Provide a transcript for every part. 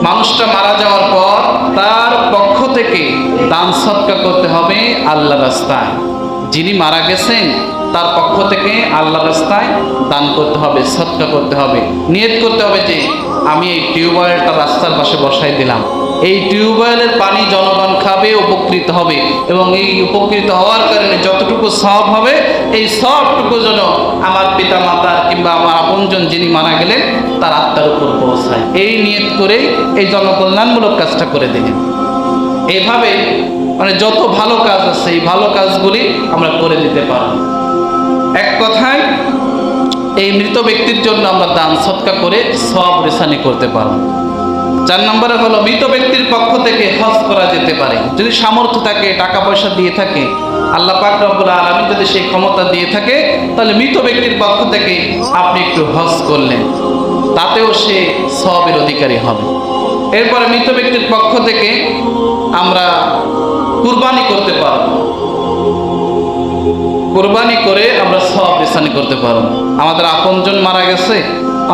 মানুষটা মারা যাওয়ার পর তার পক্ষ থেকে দান সদকা করতে হবে আল্লাহর রাস্তায়। যিনি মারা গেছেন তার পক্ষ থেকে আল্লাহর রাস্তায় দান করতে হবে, সদকা করতে হবে। নিয়ত করতে হবে যে আমি এই টিউবওয়েলটা রাস্তার পাশে বসাই দিলাম, এই টিউবওয়েলের পানি জনগণ খাবে, উপকৃত হবে, এবং এই উপকৃত হওয়ার কারণে যতটুকু সওয়াব হবে এই সওয়াবটুকু যেন আমার পিতা মাতার কিংবা আমার আপনজন যিনি মারা গেলেন তার আত্মার উপর পৌঁছায়। এই নিয়ত করেই এই জনকল্যাণমূলক কাজটা করে দিলেন। এইভাবে মানে যত ভালো কাজ আছে এই ভালো কাজগুলি আমরা করে দিতে পারব। এক কথায় এই মৃত ব্যক্তির জন্য আমরা দান সদকা করে সওয়াব রেসানি করতে পারব। 4 নম্বরে হলো মৃত ব্যক্তির পক্ষ থেকে হজ করা যেতে পারে। যদি সামর্থ্য থাকে, টাকা পয়সা দিয়ে থাকে, আল্লাহ পাক রব্বুল আলামিন যদি সেই ক্ষমতা দিয়ে থাকে, তাহলে মৃত ব্যক্তির পক্ষ থেকে আপনি একটু হজ করলেন, তাতেও সে সওয়াবের অধিকারী হবে। এরপরে মৃত ব্যক্তির পক্ষ থেকে আমরা কুরবানি করতে পারব। কুরবানি করে আমরা সওয়াব রেসানি করতে পারব। আমাদের আপনজন মারা গেছে,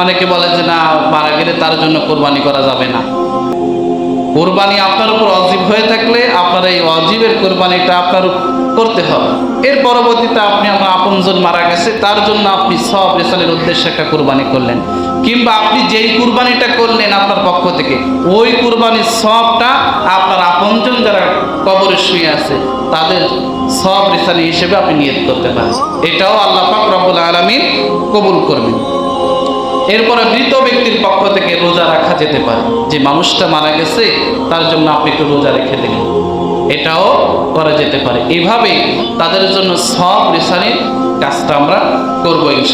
অনেকে বলে যে না, মারা গেলে তার জন্য কোরবানি করা যাবে না। কোরবানি আপনার উপর ওয়াজিব হয়ে থাকলে আপনার এই ওয়াজিবের কোরবানিটা আপনার করতে হবে। এর পরবর্তীতে আপনি আমার আপনজন মারা গেছে তার জন্য আপনি সওয়াব রেসানের উদ্দেশ্যে একটা কোরবানি করলেন, কিংবা আপনি যেই কুরবানিটা করলেন আপনার পক্ষ থেকে ওই কুরবানির সওয়াবটা আপনার আপনজন যারা কবরে শুয়ে আছে তাদের সওয়াব রেসানি হিসেবে আপনি নিয়ত করতে পারেন। এটাও আল্লাহ পাক রব্বুল আলামিন কবুল করবেন। এরপরে মৃত ব্যক্তির পক্ষ থেকে রোজা রাখা যেতে পারে। যে মানুষটা মারা গেছে তার জন্য আপনি একটু রোজা রেখে দিলেন, এটাও করা যেতে পারে। এইভাবে তাদের জন্য সওয়াব রেসানির কাজটা আমরা করবো ইনশাআল্লাহ।